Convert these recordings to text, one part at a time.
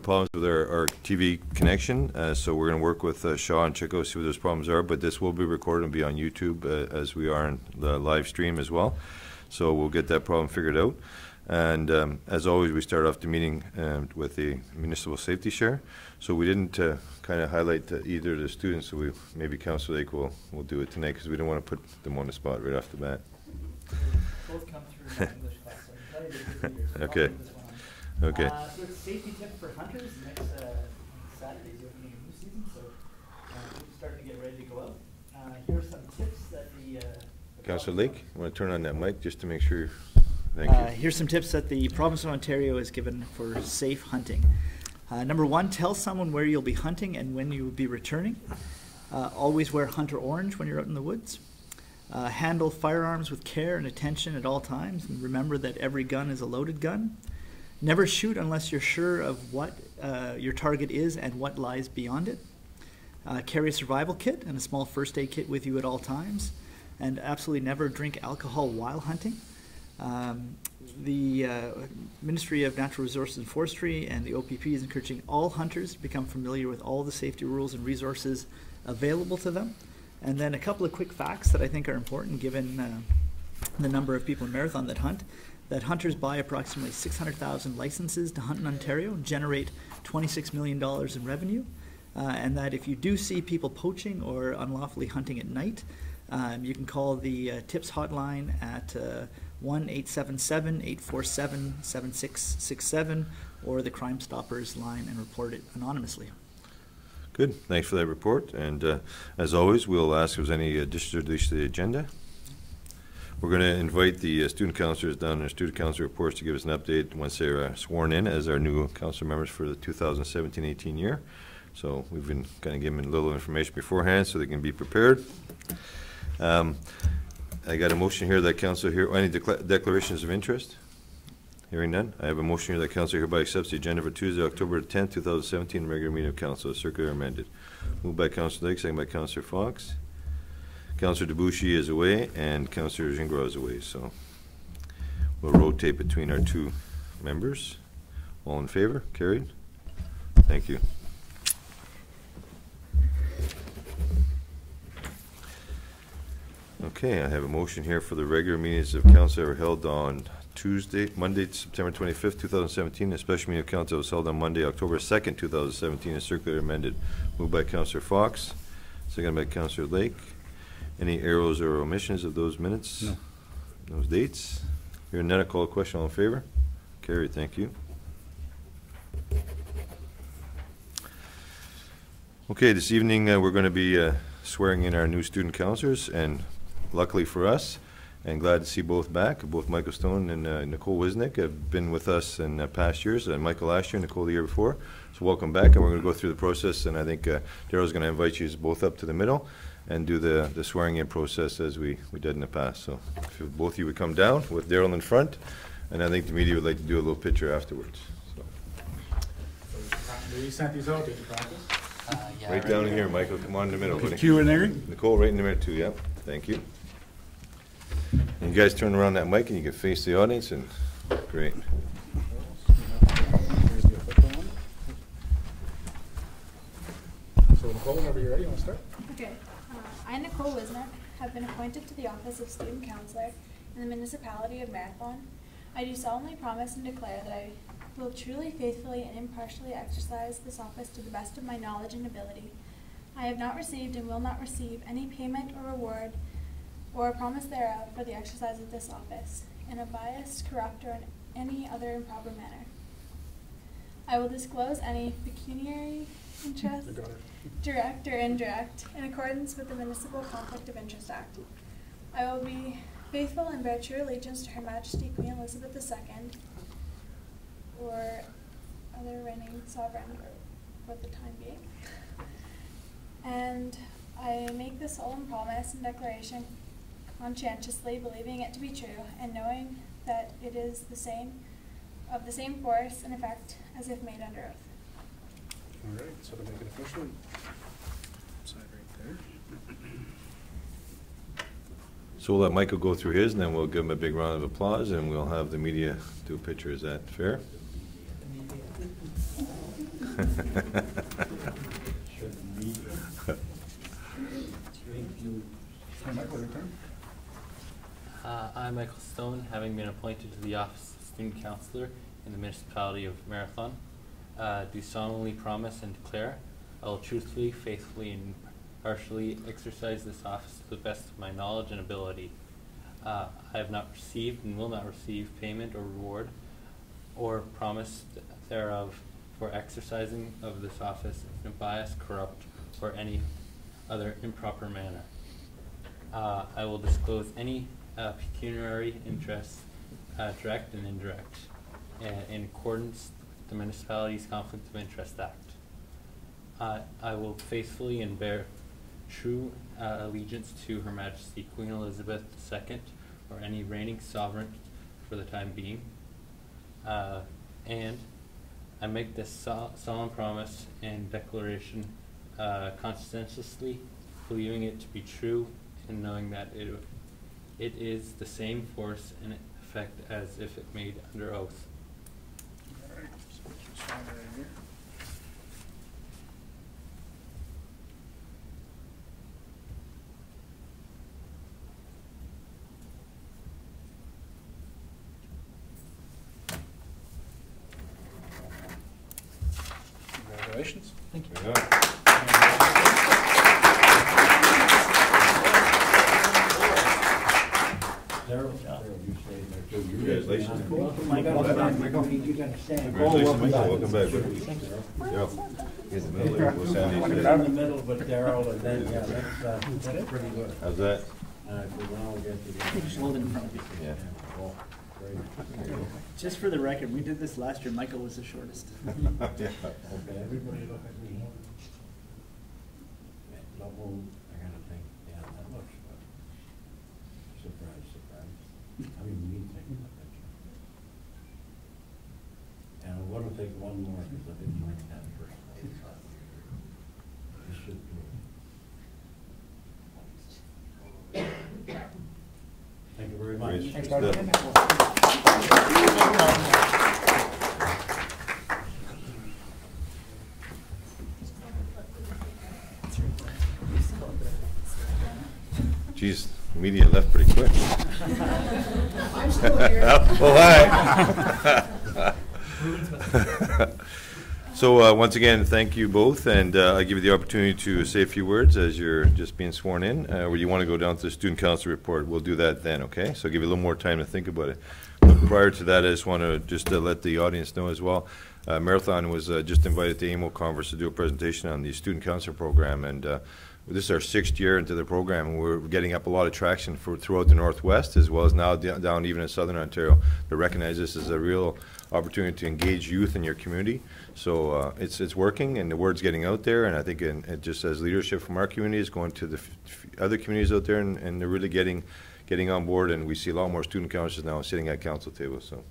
problems with our TV connection, so we're going to work with Shaw and Chico, see what those problems are, but this will be recorded and be on YouTube as we are in the live stream as well. So we'll get that problem figured out. And as always, we start off the meeting with the municipal safety share. So we didn't kind of highlight either of the students, so maybe Councillor Lake will do it tonight because we don't want to put them on the spot right off the bat. Both come through my English class, so I'm excited to so okay. Okay. So it's safety tip for hunters. Next Saturday is opening a new season, so we're starting to get ready to go out. Here are some tips that the Councillor Lake, you want to turn on that mic just to make sure. Thank you. Here's some tips that the province of Ontario has given for safe hunting. Number one, tell someone where you'll be hunting and when you will be returning. Always wear hunter orange when you're out in the woods. Handle firearms with care and attention at all times, and remember that every gun is a loaded gun. Never shoot unless you're sure of what your target is and what lies beyond it. Carry a survival kit and a small first aid kit with you at all times, and absolutely never drink alcohol while hunting. The Ministry of Natural Resources and Forestry and the OPP is encouraging all hunters to become familiar with all the safety rules and resources available to them. And then a couple of quick facts that I think are important given the number of people in Marathon that hunt. That hunters buy approximately 600,000 licenses to hunt in Ontario and generate $26 million in revenue. And that if you do see people poaching or unlawfully hunting at night, you can call the TIPS hotline at 1-877-847-7667 or the Crime Stoppers line and report it anonymously. Good. Thanks for that report. And as always, we'll ask if there's any additions or deletions to the agenda. We're going to invite the student councillors down in their student council reports to give us an update once they're sworn in as our new council members for the 2017-18 year. So we've been kind of giving them a little information beforehand so they can be prepared. I got a motion here that council here. Any declarations of interest? Hearing none. I have a motion here that council hereby accepts the agenda for Tuesday, October 10th, 2017, regular meeting of council, circular amended. Moved by Councillor Lake, second by Councillor Fox. Councillor Debussy is away and Councillor Gingras is away, so we'll rotate between our two members. All in favor? Carried. Thank you. Okay, I have a motion here for the regular meetings of council that were held on Monday, September 25th, 2017. A special meeting of council was held on Monday, October 2nd, 2017. A circular amended. Moved by Councillor Fox, second by Councillor Lake. Any errors or omissions of those minutes? No. Those dates? Hearing none, I call a question. All in favor? Carried. Thank you. Okay, this evening we're going to be swearing in our new student councillors, and luckily for us, and glad to see both back. Both Michael Stone and Nicole Wisnick have been with us in past years. Michael last year, Nicole the year before. So welcome back, and we're going to go through the process. And I think Daryl's going to invite you both up to the middle and do the swearing-in process as we did in the past. So if both of you would come down with Daryl in front, and I think the media would like to do a little picture afterwards. So. Do you sent these out? Did you practice? Yeah, right down in here, Michael. Come on in the middle. Is Q in there? Nicole, right in the middle too. Yep. Thank you. And you guys turn around that mic and you can face the audience, and great. So Nicole, whenever you're ready, you want to start? Okay. I, Nicole Wisnick, have been appointed to the office of student councillor in the municipality of Marathon. I do solemnly promise and declare that I will truly, faithfully, and impartially exercise this office to the best of my knowledge and ability. I have not received and will not receive any payment or reward or a promise thereof for the exercise of this office, in a biased, corrupt, or in any other improper manner. I will disclose any pecuniary interest, direct or indirect, in accordance with the Municipal Conflict of Interest Act. I will be faithful and bear true allegiance to Her Majesty Queen Elizabeth II, or other reigning sovereign for the time being. And I make this solemn promise and declaration conscientiously, believing it to be true, and knowing that it is the same force and effect as if made under oath. All right, so to make it official, sign right there. So we'll let Michael go through his, and then we'll give him a big round of applause, and we'll have the media do a picture. Is that fair? I'm Michael Stone, having been appointed to the office of student counselor in the municipality of Marathon. Do solemnly promise and declare I will truthfully, faithfully, and impartially exercise this office to the best of my knowledge and ability. I have not received and will not receive payment or reward or promise thereof for exercising of this office in a biased, corrupt, or any other improper manner. I will disclose any pecuniary interests, direct and indirect, in accordance with the Municipalities Conflict of Interest Act. I will faithfully and bear true allegiance to Her Majesty Queen Elizabeth II or any reigning sovereign for the time being. And I make this solemn promise and declaration conscientiously, believing it to be true and knowing that it is the same force and effect as if it made under oath. All right, so we can sign that in here. Congratulations. Thank you. Congratulations. Michael, Congratulations, Michael. Welcome back. Daryl. Get in the middle there. We'll send these Down guys. the middle, but Daryl, and then, yeah, that's pretty good. How's that? We now get to the. Just hold it in front of you. Yeah. Oh, great. Just for the record, we did this last year. Michael was the shortest. Yeah. Okay, everybody look at me. Yeah, don't move, I gotta think, yeah, that looks good. Surprise, surprise. I mean, we take a picture. And I wanna take one more, because I didn't like that first one. This should do it. Thank you very much. Great Thanks, stuff. Geez, the media left pretty quick. I'm still here. Oh, hi. So once again, thank you both, and I give you the opportunity to say a few words as you're just being sworn in. Or you want to go down to the student council report, we'll do that then, okay? So I'll give you a little more time to think about it. But prior to that, I just want to let the audience know as well. Marathon was just invited to AMO Conference to do a presentation on the student council program, and this is our 6th year into the program, and we're getting up a lot of traction throughout the Northwest, as well as now down even in Southern Ontario, to recognize this as a real opportunity to engage youth in your community. So it's working, and the word's getting out there, and I think it just as leadership from our community is going to the other communities out there, and they're really getting on board, and we see a lot more student councilors now sitting at council tables. So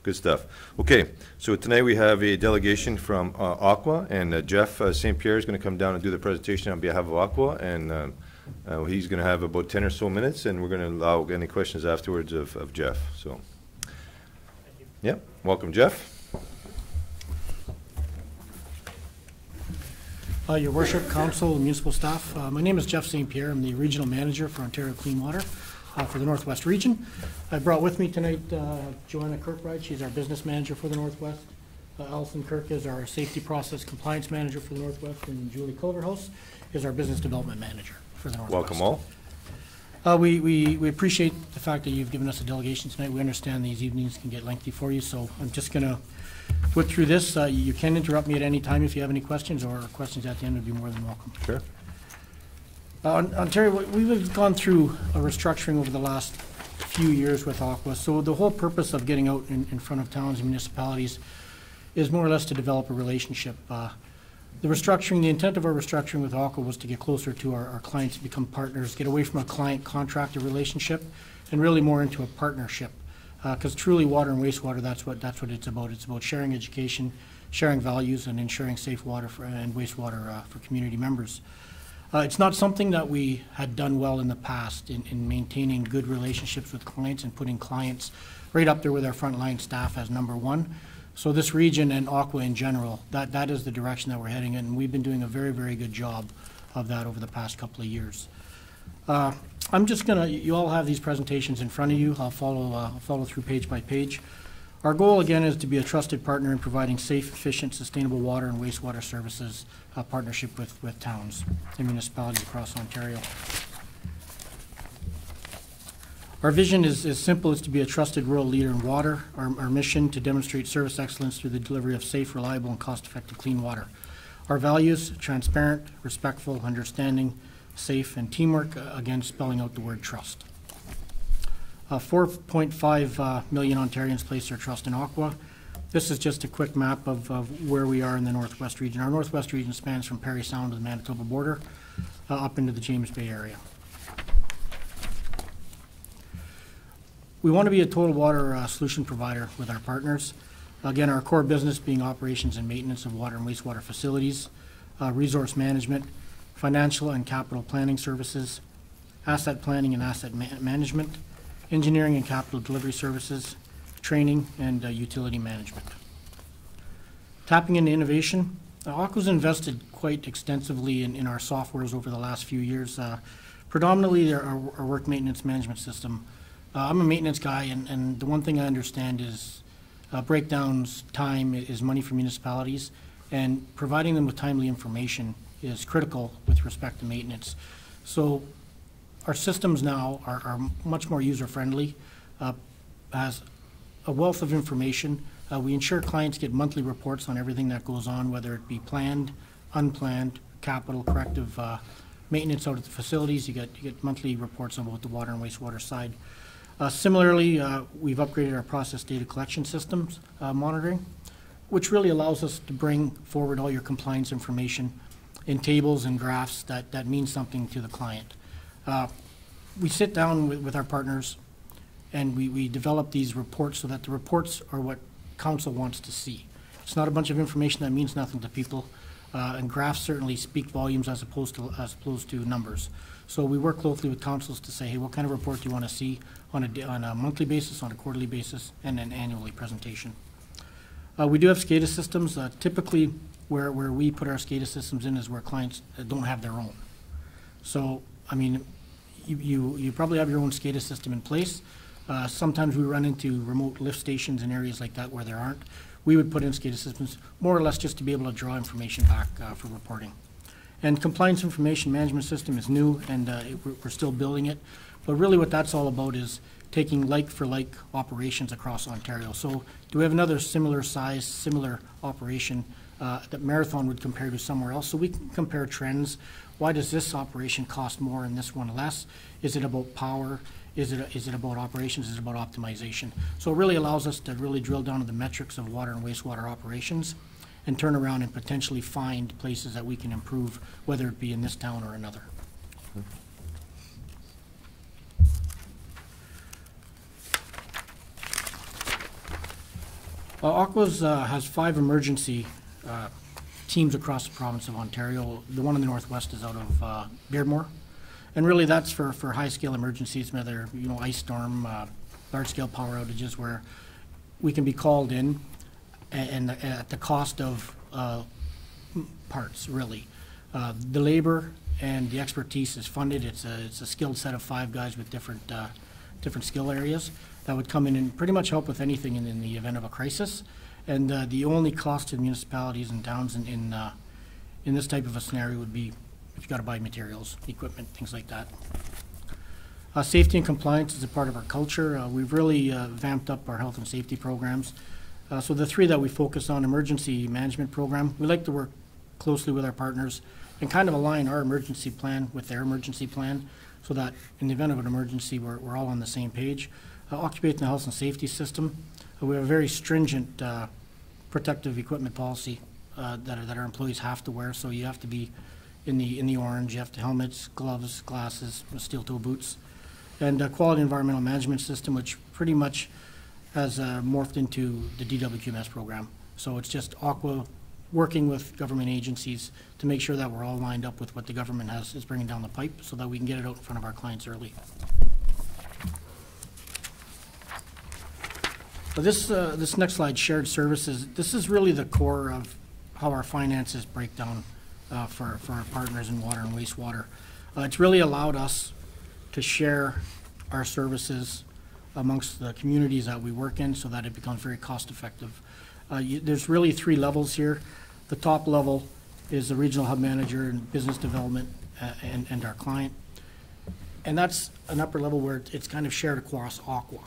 good stuff. Okay, so tonight we have a delegation from Aqua, and Jeff St. Pierre is going to come down and do the presentation on behalf of Aqua, and he's going to have about 10 or so minutes, and we're going to allow any questions afterwards of Jeff. So, yeah, welcome, Jeff. Your Worship, Council, and Municipal Staff. My name is Jeff St. Pierre. I'm the Regional Manager for Ontario Clean Water for the Northwest Region. I brought with me tonight Joanna Kirkbride. She's our Business Manager for the Northwest. Alison Kirk is our Safety Process Compliance Manager for the Northwest, and Julie Culverhouse is our Business Development Manager for the Northwest. Welcome all. We appreciate the fact that you've given us a delegation tonight. We understand these evenings can get lengthy for you, so I'm just going to put through this. You can interrupt me at any time if you have any questions, or questions at the end would be more than welcome. Sure. Ontario, we've gone through a restructuring over the last few years with Aqua. So the whole purpose of getting out in front of towns and municipalities is more or less to develop a relationship. The intent of our restructuring with Aqua was to get closer to our clients, become partners, get away from a client-contractor relationship, and really more into a partnership. Because truly, water and wastewater, that's what it's about. It's about sharing education, sharing values, and ensuring safe water and wastewater for community members. It's not something that we had done well in the past in maintaining good relationships with clients and putting clients right up there with our frontline staff as number one. So this region and Aqua in general, that is the direction that we're heading in, and we've been doing a very, very good job of that over the past couple of years. I'm just gonna, you all have these presentations in front of you. I'll follow through page by page. Our goal, again, is to be a trusted partner in providing safe, efficient, sustainable water and wastewater services, partnership with towns and municipalities across Ontario. Our vision is as simple as to be a trusted rural leader in water. Our mission to demonstrate service excellence through the delivery of safe, reliable, and cost-effective clean water. Our values, transparent, respectful, understanding, safe, and teamwork, again, spelling out the word trust. 4.5 million Ontarians place their trust in Aqua. This is just a quick map of where we are in the Northwest region. Our Northwest region spans from Parry Sound to the Manitoba border, up into the James Bay area. We want to be a total water solution provider with our partners. Again, our core business being operations and maintenance of water and wastewater facilities, resource management, financial and capital planning services, asset planning and asset management, engineering and capital delivery services, training, and utility management. Tapping into innovation, Aqua's invested quite extensively in our softwares over the last few years, predominantly our work maintenance management system. I'm a maintenance guy, and the one thing I understand is breakdowns, time is money for municipalities, and providing them with timely information is critical with respect to maintenance. So our systems now are much more user-friendly, has a wealth of information. We ensure clients get monthly reports on everything that goes on, whether it be planned, unplanned, capital, corrective maintenance out at the facilities. You get monthly reports on both the water and wastewater side. Similarly, we've upgraded our process data collection systems monitoring, which really allows us to bring forward all your compliance information in tables and graphs that mean something to the client. We sit down with our partners and we develop these reports so that the reports are what council wants to see. It's not a bunch of information that means nothing to people, and graphs certainly speak volumes as opposed to numbers. So we work closely with councils to say, hey, what kind of report do you want to see on a monthly basis, on a quarterly basis, and an annually presentation. We do have SCADA systems. Typically, where we put our SCADA systems in is where clients don't have their own. So, I mean, you probably have your own SCADA system in place. Sometimes we run into remote lift stations in areas like that where there aren't. We would put in SCADA systems more or less just to be able to draw information back for reporting. And compliance information management system is new, and we're still building it. But really what that's all about is taking like-for-like operations across Ontario. So do we have another similar size, similar operation that Marathon would compare to somewhere else? So we can compare trends. Why does this operation cost more and this one less? Is it about power? Is it about operations? Is it about optimization? So it really allows us to really drill down to the metrics of water and wastewater operations and turn around and potentially find places that we can improve, whether it be in this town or another. Aqua's has 5 emergency teams across the province of Ontario. The one in the northwest is out of Beardmore. And really that's for high-scale emergencies, whether, ice storm, large-scale power outages, where we can be called in and at the cost of parts, really. The labor and the expertise is funded. It's a skilled set of 5 guys with different skill areas that would come in and pretty much help with anything in the event of a crisis. And the only cost to municipalities and towns in this type of a scenario would be if you got to buy materials, equipment, things like that. Safety and compliance is a part of our culture. We've really vamped up our health and safety programs. So the 3 that we focus on: emergency management program. We like to work closely with our partners and kind of align our emergency plan with their emergency plan so that in the event of an emergency, we're all on the same page. Occupational health and safety system. We have a very stringent protective equipment policy that our employees have to wear. So you have to be in the orange. You have to helmets, gloves, glasses, steel-toe boots. And quality environmental management system, which pretty much has morphed into the DWQMS program. So it's just Aqua working with government agencies to make sure that we're all lined up with what the government is bringing down the pipe so that we can get it out in front of our clients early. This next slide, shared services, this is really the core of how our finances break down for our partners in water and wastewater. It's really allowed us to share our services amongst the communities that we work in so that it becomes very cost effective. There's really 3 levels here. The top level is the regional hub manager and business development and our client. And that's an upper level where it's kind of shared across Aqua.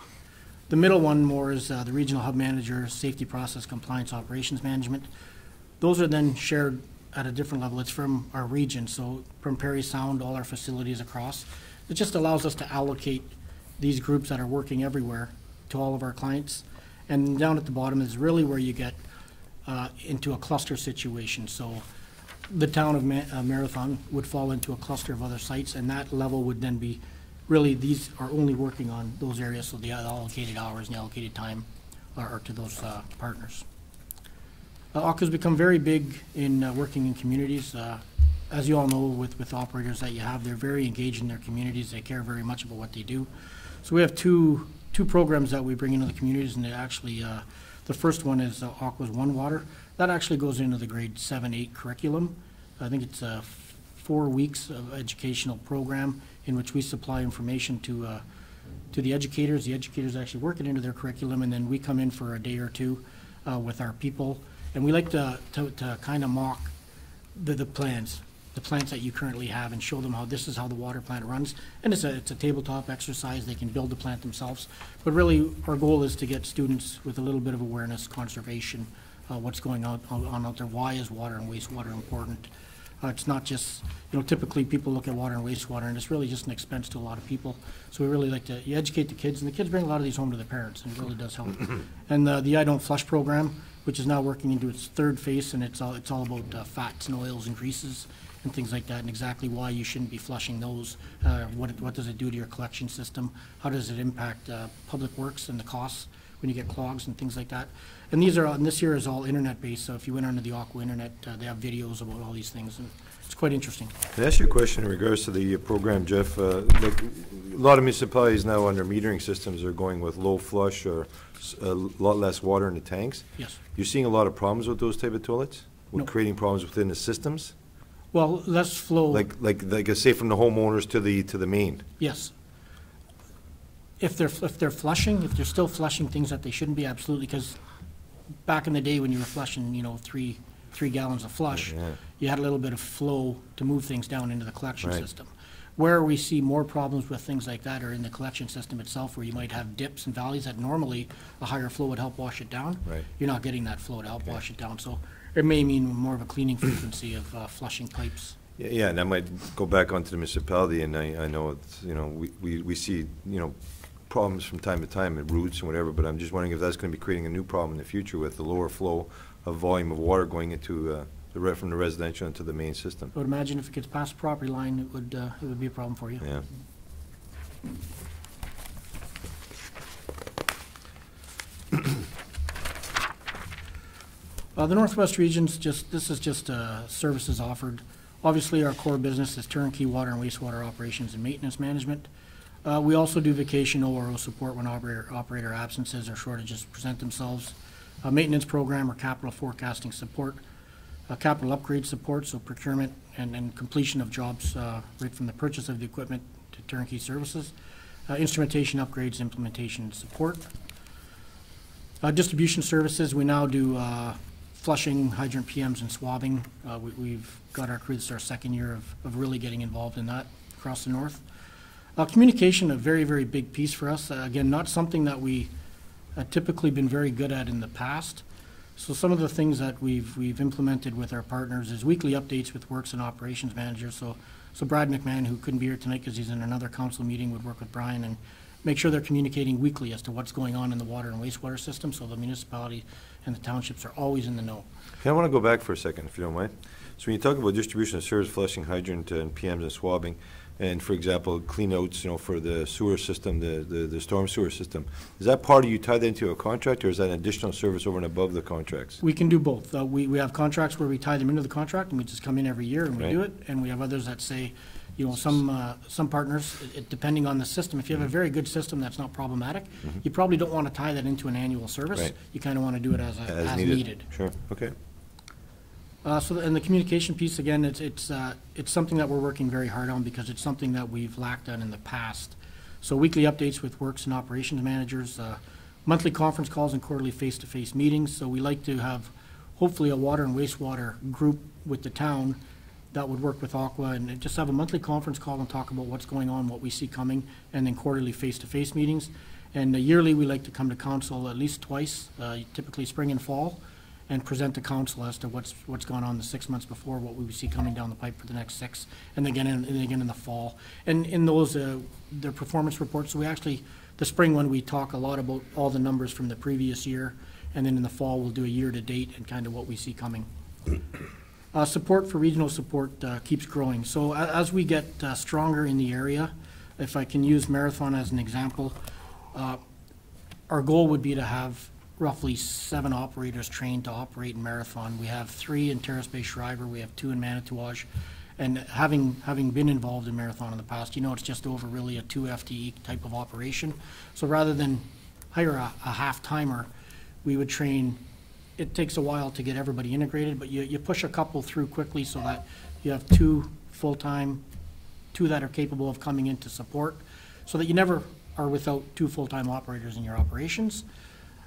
The middle one more is the regional hub manager, safety process, compliance, operations management. Those are then shared at a different level. It's from our region, so from Perry Sound, all our facilities across. It just allows us to allocate these groups that are working everywhere to all of our clients. And down at the bottom is really where you get into a cluster situation. So the town of Marathon would fall into a cluster of other sites, and that level would then be really, these are only working on those areas, so the allocated hours and the allocated time are to those partners. Aqua's become very big in working in communities. As you all know, with operators that you have, they're very engaged in their communities. They care very much about what they do. So we have two programs that we bring into the communities, and they actually, the first one is Aqua's One Water. That actually goes into the grade 7-8 curriculum. I think it's 4 weeks of educational program in which we supply information to the educators. The educators actually work it into their curriculum, and then we come in for a day or two with our people. And we like to kind of mock the plants that you currently have and show them how this is how the water plant runs. And it's a tabletop exercise. They can build the plant themselves. But really, our goal is to get students with a little bit of awareness, conservation, what's going on out there. Why is water and wastewater important? It's not just, typically people look at water and wastewater, and it's really just an expense to a lot of people. So we really like to educate the kids, and the kids bring a lot of these home to their parents, and it really does help. And the I Don't Flush program, which is now working into its 3rd phase, and it's all about fats and oils and greases and things like that, and exactly why you shouldn't be flushing those. What does it do to your collection system? How does it impact public works and the costs when you get clogs and things like that? And this year is all internet-based, so if you went onto the Aqua internet, they have videos about all these things, and it's quite interesting. Can I ask you a question in regards to the program, Jeff? Like a lot of municipalities now under metering systems are going with low flush or a lot less water in the tanks. Yes. You're seeing a lot of problems with those type of toilets? With No. creating problems within the systems? Well, less flow. Like say from the homeowners to the main? Yes. If they're flushing, if they're still flushing things that they shouldn't be, absolutely, because back in the day when you were flushing, 3 gallons of flush, Yeah. you had a little bit of flow to move things down into the collection Right. system. Where we see more problems with things like that are in the collection system itself, where you might have dips and valleys that normally a higher flow would help wash it down. Right. You're not getting that flow to help wash it down, so it may mean more of a cleaning frequency of flushing pipes. Yeah, and I might go back onto the municipality, and I know it's, we see, problems from time to time at roots and whatever, but I'm just wondering if that's going to be creating a new problem in the future with the lower flow of volume of water going into from the residential into the main system. I would imagine if it gets past the property line, it would be a problem for you. Yeah. The Northwest regions, this is just services offered. Obviously, our core business is turnkey water and wastewater operations and maintenance management. We also do vacation ORO support when operator absences or shortages present themselves. Maintenance program or capital forecasting support. Capital upgrade support, so procurement and completion of jobs right from the purchase of the equipment to turnkey services. Instrumentation upgrades, implementation support. Distribution services, we now do flushing, hydrant PMs, and swabbing. We've got our crew, this is our 2nd year of really getting involved in that across the north. Communication, a very, very big piece for us. Again, not something that we typically been very good at in the past. So some of the things that we've implemented with our partners is weekly updates with works and operations managers. So Brad McMahon, who couldn't be here tonight because he's in another council meeting, would work with Brian and make sure they're communicating weekly as to what's going on in the water and wastewater system, so the municipality and the townships are always in the know. I want to go back for a second, if you don't mind. So when you talk about distribution of service, flushing, hydrant, and PMs and swabbing, and for example, clean outs, for the sewer system, the storm sewer system, is that part of you tie that into a contract, or is that an additional service over and above the contracts? We can do both. We have contracts where we tie them into the contract and we just come in every year and we do it, and we have others that say, You know, some partners, depending on the system, if you have a very good system that's not problematic, you probably don't want to tie that into an annual service. Right. You kind of want to do it as needed. Sure, okay. And the communication piece, again, it's something that we're working very hard on because it's something that we've lacked on in the past. So weekly updates with works and operations managers, monthly conference calls and quarterly face-to-face meetings. So we like to have hopefully a water and wastewater group with the town that would work with Aqua and just have a monthly conference call and talk about what's going on, what we see coming, and then quarterly face-to-face meetings. And yearly, we like to come to council at least twice, typically spring and fall, and present to council as to what's gone on the 6 months before, what we see coming down the pipe for the next 6, and again in the fall. And in those, their performance reports, so we actually, the spring one, we talk a lot about all the numbers from the previous year, and then in the fall, we'll do a year-to-date and kind of what we see coming. Support for regional support keeps growing. So as we get stronger in the area, if I can use Marathon as an example, our goal would be to have roughly 7 operators trained to operate in Marathon. We have 3 in Terrace Bay Schreiber, we have 2 in Manitouwadge. And having been involved in Marathon in the past, you know, it's just over really a 2 FTE type of operation. So rather than hire a half-timer, we would train. It takes a while to get everybody integrated, but you push a couple through quickly so that you have 2 full-time, 2 that are capable of coming in to support, so that you never are without 2 full-time operators in your operations.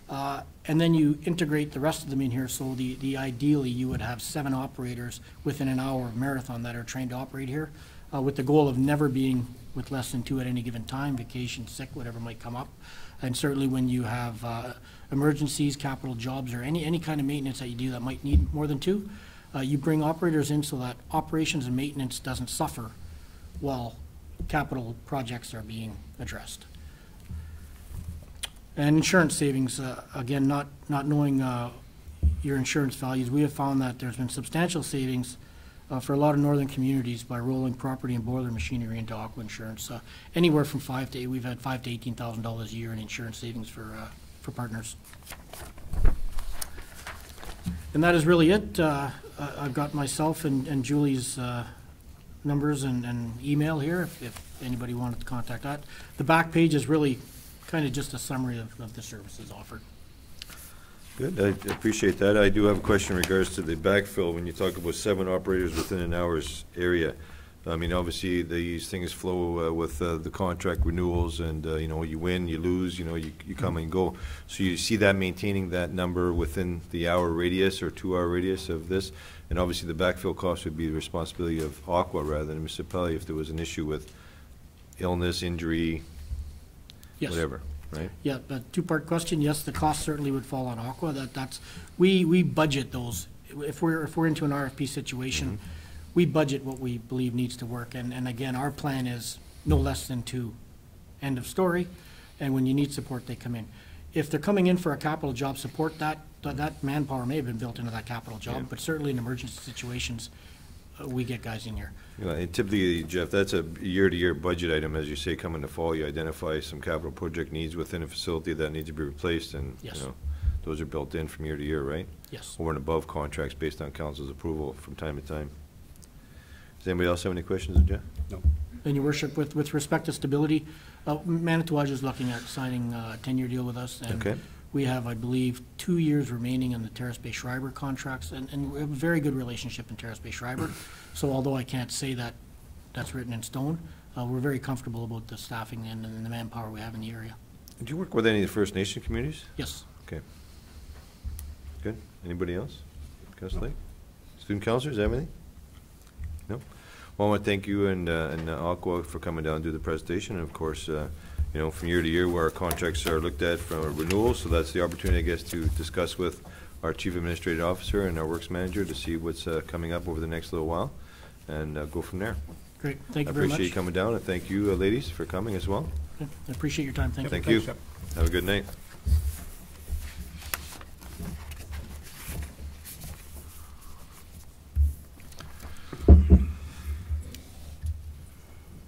And then you integrate the rest of them in here, so ideally you would have 7 operators within an hour of Marathon that are trained to operate here, with the goal of never being with less than 2 at any given time, vacation, sick, whatever might come up. And certainly when you have emergencies, capital jobs, or any kind of maintenance that you do that might need more than 2, you bring operators in so that operations and maintenance doesn't suffer while capital projects are being addressed. And insurance savings, again, not knowing your insurance values, we have found that there's been substantial savings for a lot of northern communities by rolling property and boiler machinery into Aqua insurance. Anywhere from we've had $5,000 to $18,000 a year in insurance savings for partners. And that is really it. I've got myself and Julie's numbers and email here if anybody wanted to contact that. The back page is really kind of just a summary of the services offered. Good, I appreciate that. I do have a question in regards to the backfill. When you talk about 7 operators within an hour's area, I mean, obviously, these things flow with the contract renewals, and, you know, you win, you lose, you know, you come and go. So you see that maintaining that number within the hour radius or 2-hour radius of this, and obviously the backfill cost would be the responsibility of Aqua rather than the municipality if there was an issue with illness, injury, Yes. whatever, right? Yeah, the 2-part question, yes, the cost certainly would fall on Aqua. We budget those. If we're into an RFP situation, we budget what we believe needs to work. And again, our plan is no less than 2. End of story. And when you need support, they come in. If they're coming in for a capital job support, that manpower may have been built into that capital job, Yeah. but certainly in emergency situations, we get guys in here. You know, and typically, Jeff, that's a year-to-year budget item. As you say, come in the fall, you identify some capital project needs within a facility that needs to be replaced, and, Yes. you know, those are built in from year to year, right? Yes. Over and above contracts based on council's approval from time to time. Does anybody else have any questions of Jeff? No. And your worship, with respect to stability, Manitouwadge is looking at signing a 10-year deal with us. And Okay. we have, I believe, 2 years remaining on the Terrace Bay Schreiber contracts, and we have a very good relationship in Terrace Bay Schreiber. So although I can't say that that's written in stone, we're very comfortable about the staffing and the manpower we have in the area. Do you work with any of the First Nation communities? Yes. Okay. Good. Anybody else? Councilor Lake? Student councilors, have anything? No? Well, I want to thank you and Aqua for coming down and do the presentation. And of course, you know, from year to year where our contracts are looked at from a renewal, so that's the opportunity, I guess, to discuss with our Chief Administrative Officer and our Works Manager to see what's coming up over the next little while, and go from there. Great. Thank you very I much. appreciate you coming down, and thank you, ladies, for coming as well. Yeah, I appreciate your time. Thank you. Thank you. Thanks, Have a good night.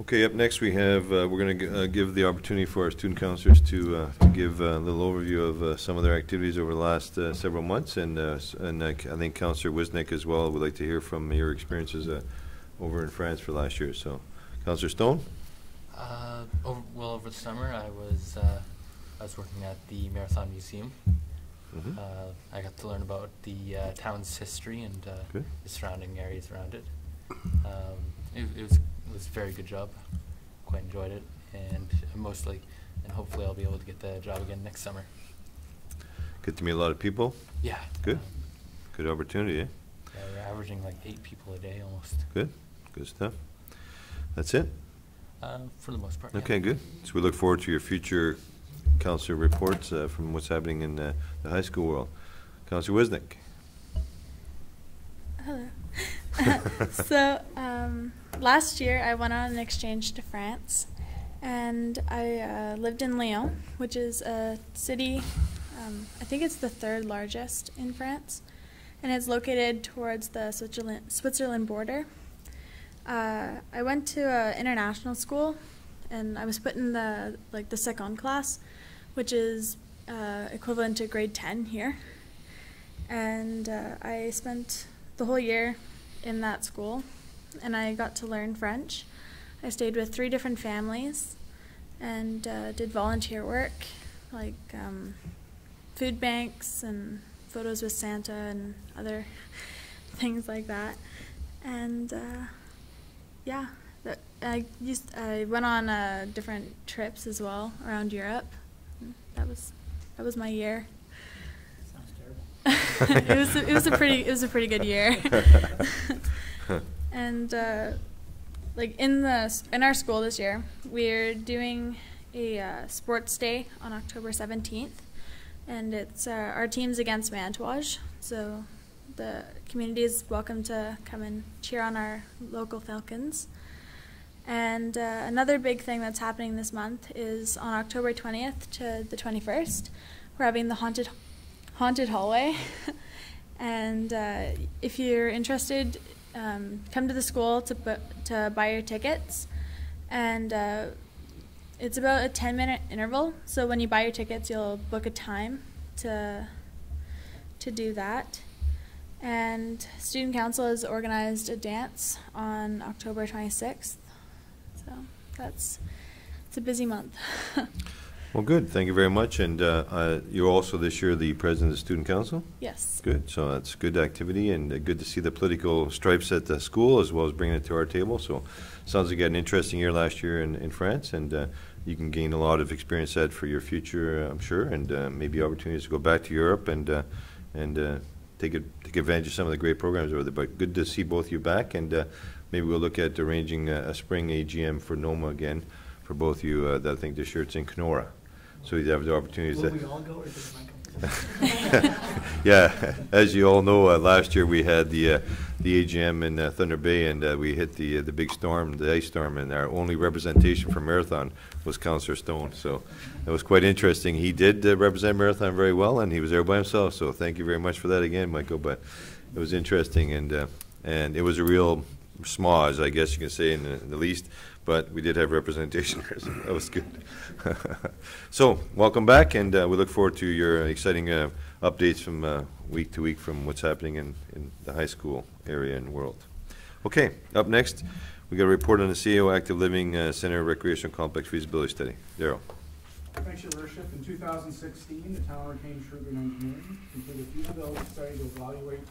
Okay, up next we have, we're going to give the opportunity for our student counselors to give a little overview of some of their activities over the last several months, and I think Councillor Wisnik as well would like to hear from your experiences over in France for last year. So, Councillor Stone? Over the summer, I was working at the Marathon Museum. Mhm. I got to learn about the town's history and Good. the surrounding areas around it. It was a very good job. Quite enjoyed it, and hopefully I'll be able to get the job again next summer. Get to meet a lot of people? Yeah. Good. Good opportunity, eh? Yeah, we're averaging like 8 people a day almost. Good. Good stuff. That's it? For the most part. Yeah. Okay, good. So we look forward to your future councillor reports from what's happening in the high school world. Councillor Wisnik. Hello. So, last year I went on an exchange to France, and I lived in Lyon, which is a city, I think it's the 3rd largest in France, and it's located towards the Switzerland border. I went to an international school, and I was put in the second class, which is equivalent to grade 10 here. And I spent the whole year in that school, and I got to learn French. I stayed with 3 different families and did volunteer work, like food banks and photos with Santa and other things like that. And yeah, I went on different trips as well around Europe. That was my year. Sounds terrible. It was a pretty good year. And in our school this year, we're doing a sports day on October 17th, and it's our team's against Manitouwadge. So the community is welcome to come and cheer on our local Falcons. And another big thing that's happening this month is on October 20th to the 21st, we're having the haunted hallway. And if you're interested, come to the school to buy your tickets. And it's about a 10-minute interval. So when you buy your tickets, you'll book a time to do that. And Student Council has organized a dance on October 26th. So it's a busy month. Well, good. Thank you very much. And you're also this year the president of the Student Council? Yes. Good. So that's good activity, and good to see the political stripes at the school as well as bringing it to our table. So sounds like you had an interesting year last year in France, and you can gain a lot of experience that for your future, I'm sure, and maybe opportunities to go back to Europe and take advantage of some of the great programs over there. But good to see both of you back, and maybe we'll look at arranging a spring AGM for NOMA again for both of you. I think this year it's in Kenora. So you have the opportunities. Will we all go, or does it come? Yeah, as you all know, last year we had the AGM in Thunder Bay, and we hit the big storm, the ice storm, and our only representation for Marathon was Councillor Stone. So it was quite interesting. He did represent Marathon very well, and he was there by himself. So thank you very much for that again, Michael. But it was interesting, and it was a real smause, I guess you can say, in the least. But we did have representation there, so that was good. So, welcome back, and we look forward to your exciting updates from week to week from what's happening in the high school area and world. Okay, up next, we got a report on the CAO Active Living Center Recreation Complex Feasibility Study. Daryl. Thanks, Your Worship. In 2016, the town retained Sherburne Engineering completed a feasibility study to evaluate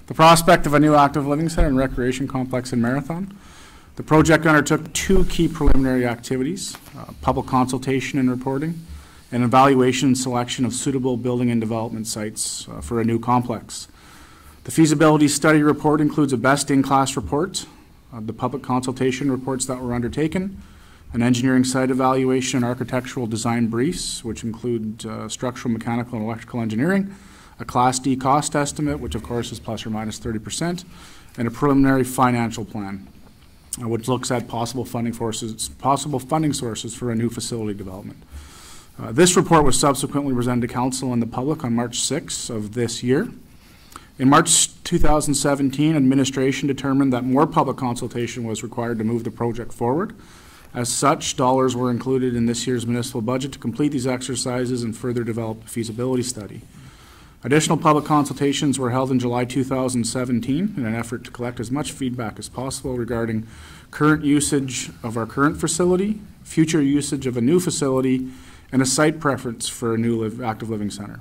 the prospect of a new active living center and recreation complex in Marathon. The project undertook 2 key preliminary activities, public consultation and reporting, and evaluation and selection of suitable building and development sites for a new complex. The feasibility study report includes a best-in-class report, the public consultation reports that were undertaken, an engineering site evaluation and architectural design briefs, which include structural, mechanical, and electrical engineering, a Class D cost estimate, which of course is plus or minus 30%, and a preliminary financial plan, which looks at possible funding sources for a new facility development. This report was subsequently presented to Council and the public on March 6th of this year. In March 2017, administration determined that more public consultation was required to move the project forward. As such, dollars were included in this year's municipal budget to complete these exercises and further develop the feasibility study. Additional public consultations were held in July 2017 in an effort to collect as much feedback as possible regarding current usage of our current facility, future usage of a new facility, and a site preference for a new active living center.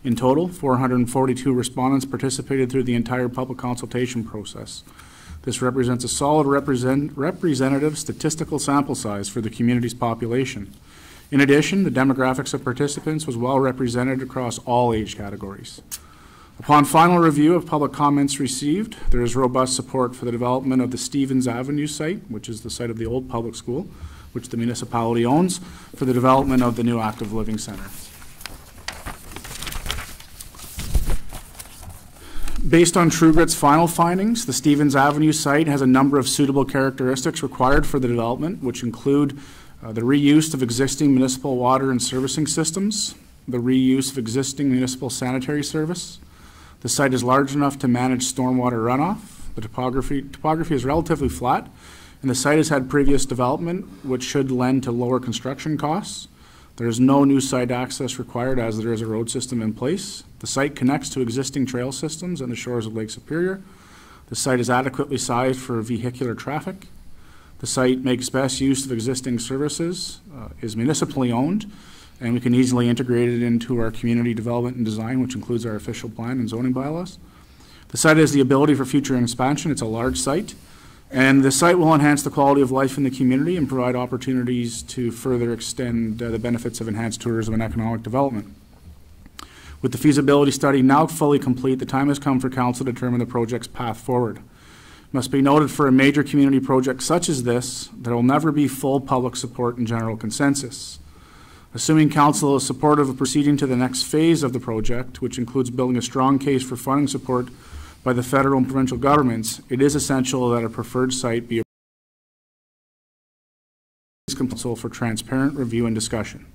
In total, 442 respondents participated through the entire public consultation process. This represents a solid representative statistical sample size for the community's population. In addition, the demographics of participants was well represented across all age categories. Upon final review of public comments received, there is robust support for the development of the Stevens Avenue site, which is the site of the old public school, which the municipality owns, for the development of the new active living center. Based on TruGrit's final findings, the Stevens Avenue site has a number of suitable characteristics required for the development, which include the reuse of existing municipal water and servicing systems, the reuse of existing municipal sanitary service. The site is large enough to manage stormwater runoff. The topography is relatively flat, and the site has had previous development, which should lend to lower construction costs. There is no new site access required as there is a road system in place. The site connects to existing trail systems on the shores of Lake Superior. The site is adequately sized for vehicular traffic. The site makes best use of existing services, is municipally owned, and we can easily integrate it into our community development and design, which includes our official plan and zoning bylaws. The site has the ability for future expansion. It's a large site, and the site will enhance the quality of life in the community and provide opportunities to further extend the benefits of enhanced tourism and economic development. With the feasibility study now fully complete, the time has come for council to determine the project's path forward. It must be noted, for a major community project such as this, there will never be full public support and general consensus. Assuming council is supportive of proceeding to the next phase of the project, which includes building a strong case for funding support by the federal and provincial governments, it is essential that a preferred site be council for transparent review and discussion.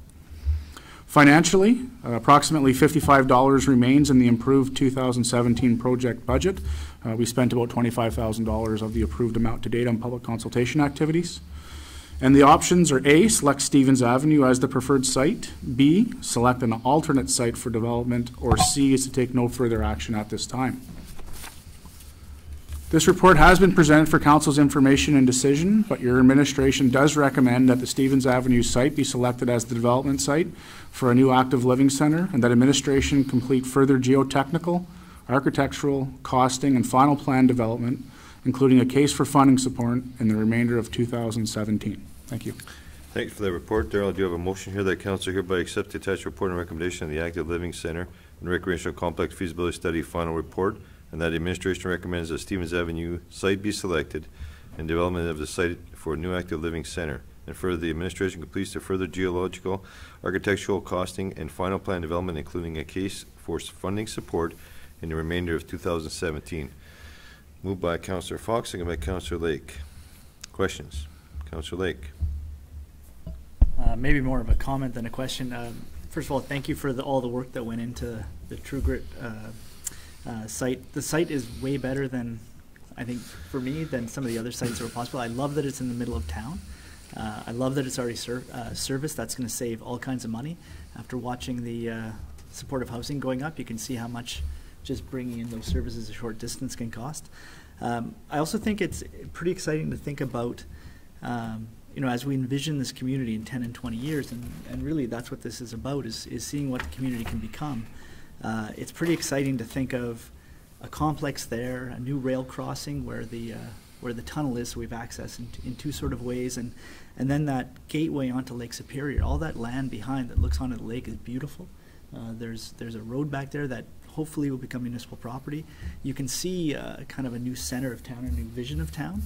Financially, approximately $55 remains in the improved 2017 project budget. We spent about $25,000 of the approved amount to date on public consultation activities. And the options are A, select Stevens Avenue as the preferred site, B, select an alternate site for development, or C is to take no further action at this time. This report has been presented for council's information and decision, but your administration does recommend that the Stevens Avenue site be selected as the development site for a new active living center, and that administration complete further geotechnical, architectural, costing, and final plan development, including a case for funding support in the remainder of 2017. Thank you. Thanks for that report. Darrell, do you have a motion here that council hereby accept the attached report and recommendation of the Active Living Center and Recreational Complex Feasibility Study final report, and that the administration recommends that Stevens Avenue site be selected and development of the site for a new active living center. And further, the administration completes the further geological, architectural, costing, and final plan development, including a case for funding support in the remainder of 2017. Moved by Councillor Fox, second by Councillor Lake. Questions? Councillor Lake. Maybe more of a comment than a question. First of all, thank you for all the work that went into the TruGrit site. The site is way better than, I think, for me, than some of the other sites that were possible. I love that it's in the middle of town. I love that it's already serviced. That's going to save all kinds of money. After watching the supportive housing going up, you can see how much just bringing in those services a short distance can cost. I also think it's pretty exciting to think about, you know, as we envision this community in 10 and 20 years, and really that's what this is about, is seeing what the community can become. It's pretty exciting to think of a complex there, a new rail crossing where the tunnel is, so we have access in two sort of ways, and then that gateway onto Lake Superior. All that land behind that looks onto the lake is beautiful. There's a road back there that hopefully will become municipal property. You can see kind of a new center of town, a new vision of town.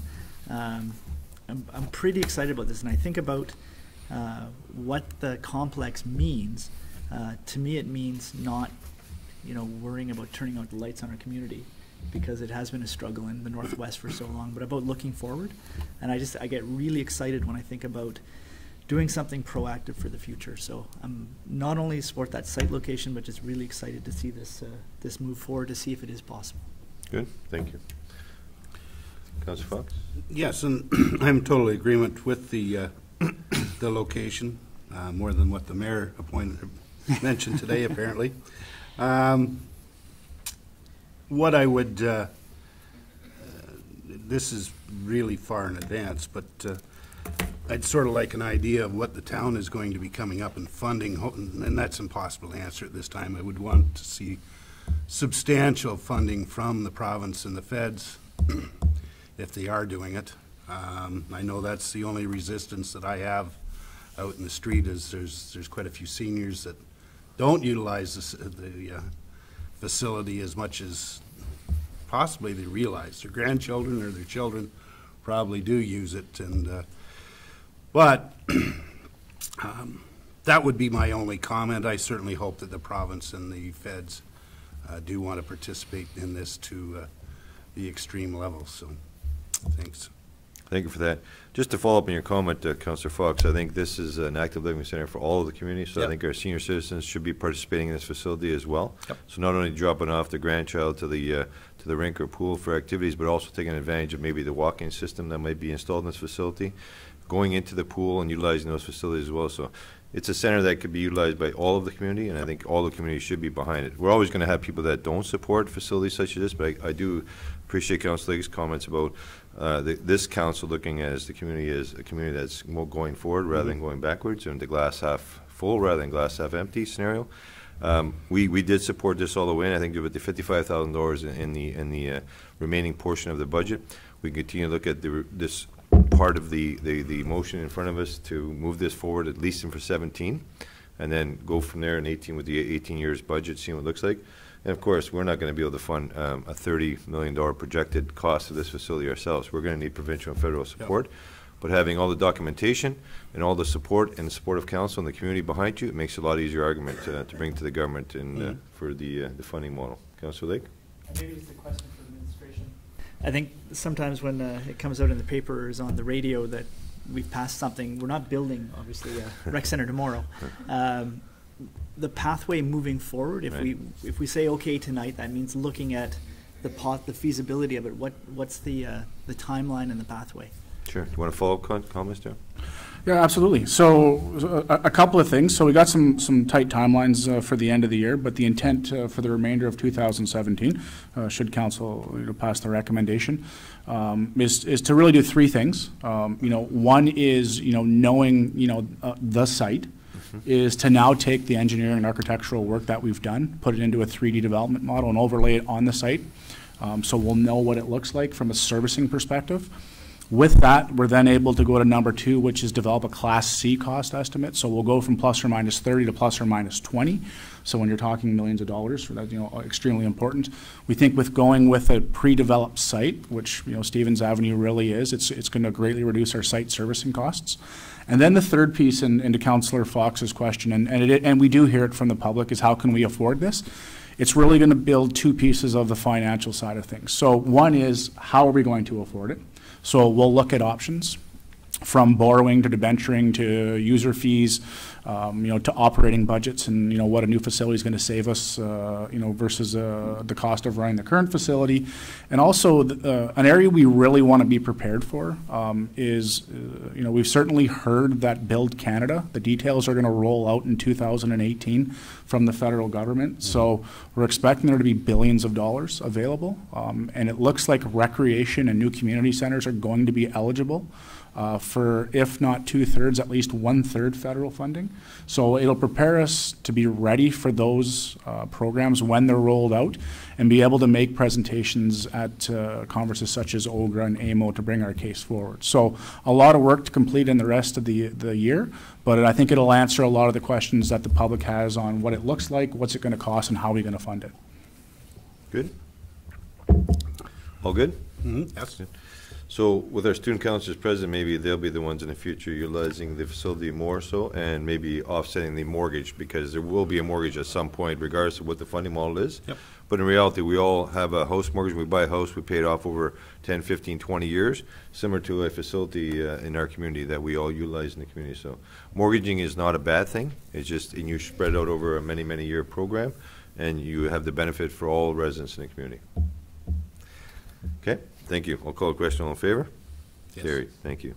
I'm pretty excited about this, and I think about what the complex means. To me, it means not, you know, worrying about turning out the lights on our community, because it has been a struggle in the Northwest for so long, but about looking forward. And I get really excited when I think about doing something proactive for the future. So I'm not only support that site location, but just really excited to see this move forward, to see if it is possible. Good, thank you. Councillor Fox? Yes, and I'm totally in agreement with the location, more than what the mayor mentioned today, apparently. What I would, this is really far in advance, but I'd sort of like an idea of what the town is going to be coming up in funding, and that's impossible to answer at this time. I would want to see substantial funding from the province and the feds, if they are doing it. I know that's the only resistance that I have out in the street, is there's quite a few seniors that don't utilize the facility as much as possibly they realize. Their grandchildren or their children probably do use it, and but that would be my only comment. I certainly hope that the province and the feds do want to participate in this to the extreme level. So, thanks. Thank you for that. Just to follow up on your comment, Councillor Fox, I think this is an active living center for all of the community, so I think our senior citizens should be participating in this facility as well. So not only dropping off the grandchild to the rink or pool for activities, but also taking advantage of maybe the walk-in system that might be installed in this facility, going into the pool and utilizing those facilities as well. So it's a center that could be utilized by all of the community, and I think all the community should be behind it. We're always going to have people that don't support facilities such as this, but I do appreciate Councillor Lake's comments about this council looking at the community as a community that's more going forward rather than going backwards, and the glass half full rather than glass half empty scenario. We did support this all the way, and I think with the $55,000 in the remaining portion of the budget, we continue to look at this part of the motion in front of us to move this forward at least in for 17, and then go from there in 18 with the 18 years budget, seeing what it looks like. And of course, we're not going to be able to fund a $30 million projected cost of this facility ourselves. We're going to need provincial and federal support. Yep. But having all the documentation and all the support and the support of council and the community behind you, it makes it a lot easier argument to bring to the government and for the funding model. Councillor Lake? Maybe it's a question for the administration. I think sometimes when it comes out in the paper or is on the radio that we've passed something, we're not building, obviously, a rec center tomorrow. The pathway moving forward, if we say okay tonight, that means looking at the feasibility of it. What's the timeline and the pathway? Sure. Do you want to follow up comments, Joe? Yeah, absolutely. So a couple of things. So we got some tight timelines for the end of the year, but the intent for the remainder of 2017, should council pass the recommendation, is to really do three things. One is knowing the site. Is to now take the engineering and architectural work that we've done, put it into a 3D development model and overlay it on the site. So we'll know what it looks like from a servicing perspective. With that, we're then able to go to number two, which is develop a Class C cost estimate. So we'll go from plus or minus 30 to plus or minus 20. So when you're talking millions of dollars, that's extremely important. We think with going with a pre-developed site, which Stevens Avenue really is, it's going to greatly reduce our site servicing costs. And then the third piece, into Councillor Fox's question, and we do hear it from the public, is how can we afford this? It's really going to build two pieces of the financial side of things. So one is, how are we going to afford it? So we'll look at options from borrowing to debenturing to user fees, to operating budgets, and what a new facility is going to save us, versus the cost of running the current facility. And also, an area we really want to be prepared for is, we've certainly heard that Build Canada, the details are going to roll out in 2018 from the federal government. So we're expecting there to be billions of dollars available, and it looks like recreation and new community centers are going to be eligible for, if not 2/3, at least 1/3 federal funding. So it'll prepare us to be ready for those programs when they're rolled out, and be able to make presentations at conferences such as OGRA and AMO to bring our case forward. So a lot of work to complete in the rest of the year, but I think it'll answer a lot of the questions that the public has on what it looks like, what's it going to cost, and how we're going to fund it. Good? All good? Mm-hmm. Yes. So with our student councilors present, maybe they'll be the ones in the future utilizing the facility more so, and maybe offsetting the mortgage, because there will be a mortgage at some point regardless of what the funding model is. Yep. But in reality, we all have a house mortgage. We buy a house, we pay it off over 10, 15, 20 years, similar to a facility in our community that we all utilize in the community. So mortgaging is not a bad thing. It's just, and you spread out over a many, many year program, and you have the benefit for all residents in the community. Okay. Thank you. I'll call a question. All in favor? Yes. Carried. Thank you.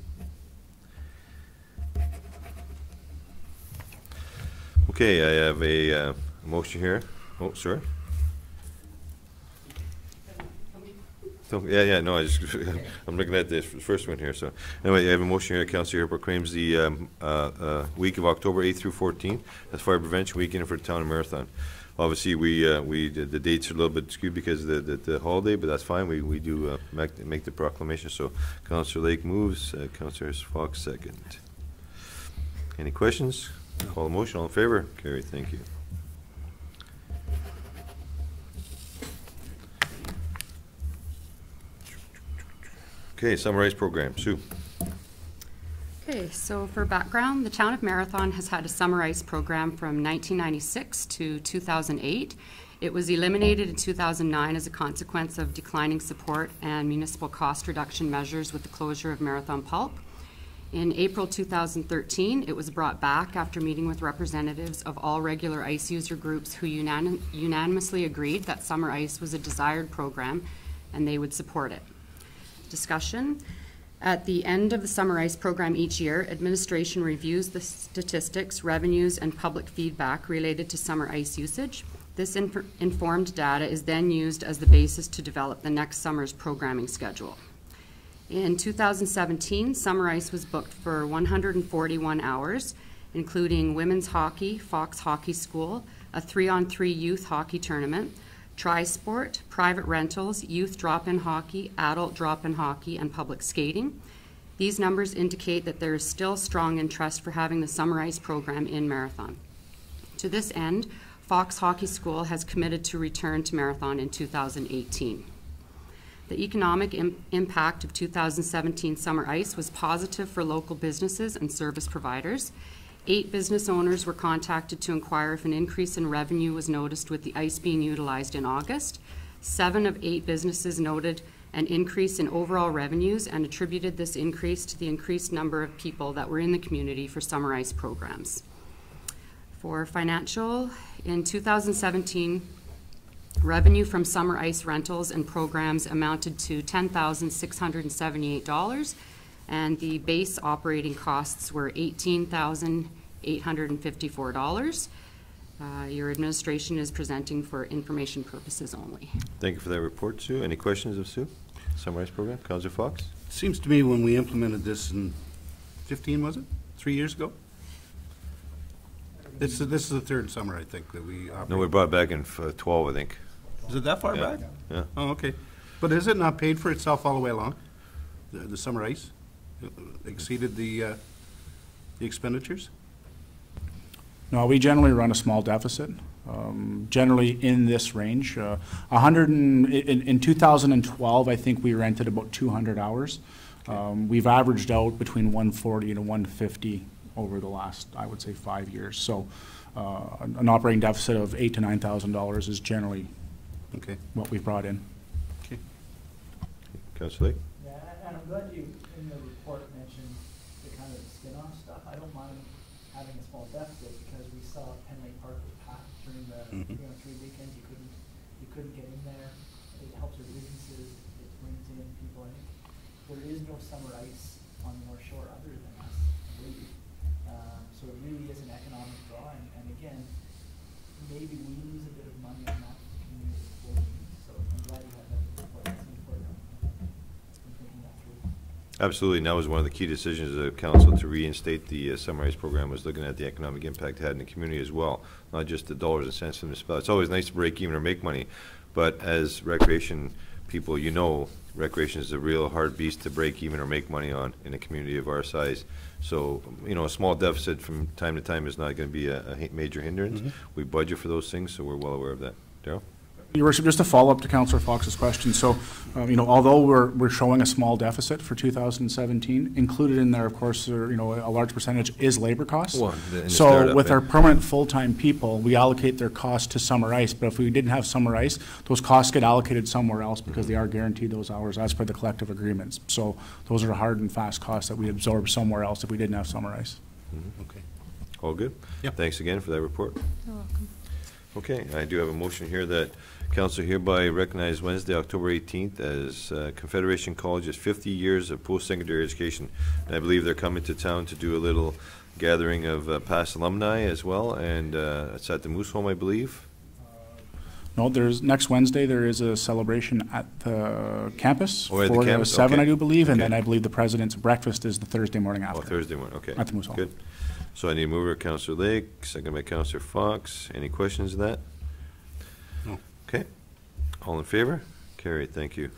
Okay, I have a motion here Oh, sorry. Yeah, no, I'm looking at this first one here, so. Anyway, I have a motion here, Councillor Haber proclaims the week of October 8th through 14th as Fire Prevention Weekend for the town of Marathon. Obviously, the dates are a little bit skewed because of the holiday, but that's fine. We do make the proclamation. So Councillor Lake moves, Councillor Fox second. Any questions? Call the motion. All in favor? Carried. Thank you. Okay, summarize program. Sue. Okay, so for background, the town of Marathon has had a summer ice program from 1996 to 2008. It was eliminated in 2009 as a consequence of declining support and municipal cost reduction measures with the closure of Marathon Pulp. In April 2013, it was brought back after meeting with representatives of all regular ice user groups who unanimously agreed that summer ice was a desired program and they would support it. Discussion. At the end of the summer ice program each year, administration reviews the statistics, revenues, and public feedback related to summer ice usage. This informed data is then used as the basis to develop the next summer's programming schedule. In 2017, summer ice was booked for 141 hours, including women's hockey, Fox Hockey School, a 3-on-3 youth hockey tournament, tri-sport, private rentals, youth drop-in hockey, adult drop-in hockey, and public skating. These numbers indicate that there is still strong interest for having the summer ice program in Marathon. To this end, Fox Hockey School has committed to return to Marathon in 2018. The economic impact of 2017 summer ice was positive for local businesses and service providers. 8 business owners were contacted to inquire if an increase in revenue was noticed with the ice being utilized in August. 7 of 8 businesses noted an increase in overall revenues and attributed this increase to the increased number of people that were in the community for summer ice programs. For financial, in 2017, revenue from summer ice rentals and programs amounted to $10,678, and the base operating costs were $18,854. Your administration is presenting for information purposes only. Thank you for that report, Sue. Any questions of Sue? Summarize program. Councillor Fox? It seems to me when we implemented this in 15, was it? 3 years ago? This is the third summer, I think, that we operated. No, we brought it back in 12, I think. Is it that far Yeah. back? Yeah. Oh, okay. But has it not paid for itself all the way along? The summer ice exceeded the expenditures? No, we generally run a small deficit, generally in this range. In 2012, I think we rented about 200 hours. We've averaged out between 140 and 150 over the last, I would say, 5 years. So an operating deficit of $8,000 to $9,000 is generally what we've brought in. Okay. Councillor Lake? Yeah, and I'm glad you, in the report, mentioned the kind of spin-off stuff. I don't mind having a small deficit because we saw Penlake Park was packed during the 3-on-3 weekends. You couldn't get in there. It helps your businesses. It brings in people. I think there is no summer ice on the North Shore other than us, I believe. So it really is an economic draw. And again, maybe we lose a bit of money on that community. So I'm glad you have that report. That's important. I'm thinking that through. Absolutely, and that was one of the key decisions of the council to reinstate the summer ice program, was looking at the economic impact it had in the community as well, not just the dollars and cents in the municipality. It's always nice to break even or make money, but as recreation people, you know, recreation is a real hard beast to break even or make money on in a community of our size. So, you know, a small deficit from time to time is not going to be a major hindrance. We budget for those things, so we're well aware of that. Darryl? Your Worship, just to follow up to Councillor Fox's question, so, you know, although we're showing a small deficit for 2017, included in there, of course, you know, a large percentage is labor costs. Well, in the so startup, with yeah. our permanent full-time people, we allocate their costs to summer ice, but if we didn't have summer ice, those costs get allocated somewhere else because they are guaranteed those hours as per the collective agreements. So those are hard and fast costs that we absorb somewhere else if we didn't have summer ice. Okay. All good? Yep. Thanks again for that report. You're welcome. Okay, I do have a motion here that council hereby recognize Wednesday, October 18th as Confederation College's 50 years of post-secondary education. And I believe they're coming to town to do a little gathering of past alumni as well, and it's at the Moose Home, I believe. No, there's, next Wednesday, there is a celebration at the campus. Oh, at the 4 to campus? 7, Okay. I do believe, and Okay. then I believe the president's breakfast is the Thursday morning Oh, after. Thursday morning, okay. At the Moose Hall. Good. So I need a mover, Counselor Lake, second by Counselor Fox. Any questions of that? No. Okay. All in favor? Carried, thank you.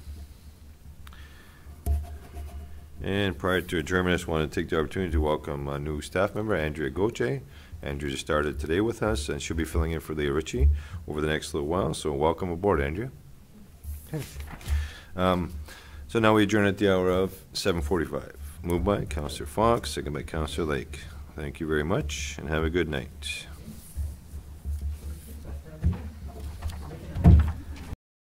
And prior to adjournment, I just want to take the opportunity to welcome a new staff member, Andrea Goche. Andrea just started today with us, and she'll be filling in for Leah Ritchie over the next little while, so welcome aboard, Andrea. So now we adjourn at the hour of 7:45. Moved by Counselor Fox, second by Counselor Lake. Thank you very much, and have a good night.